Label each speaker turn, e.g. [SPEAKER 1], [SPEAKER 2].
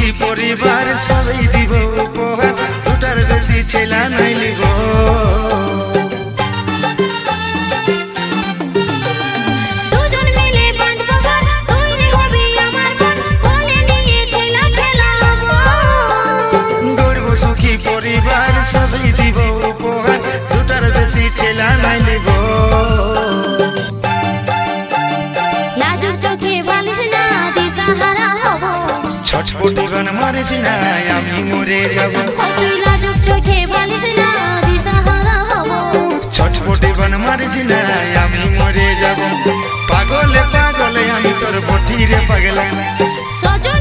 [SPEAKER 1] সুখী পরিবার সবাই দিব উপহার, দুটার বেশি ছেলা নাই লিব।
[SPEAKER 2] দুজন মিলে বাঁধবো ঘর, তুই রে হবি আমার বোন, কোলে নিয়ে ছেলা খেলাবো।
[SPEAKER 1] গড়ব সুখী পরিবার সবাই দিব উপহার, দুটার বেশি ছেলা নাই লিব।
[SPEAKER 2] লাজুক চোখে বালিশ না দিশাহারা হব,
[SPEAKER 1] ছটপটি গান মারিস না আমি মরে যাব।
[SPEAKER 2] তুই লাজুক চোখে বালিশ না দিশাহারা হব,
[SPEAKER 1] ছটপটি গান মারিস না আমি মরে যাব। পাগলে পাগলে আমি তোর বটিরে পাগলা।
[SPEAKER 2] সজন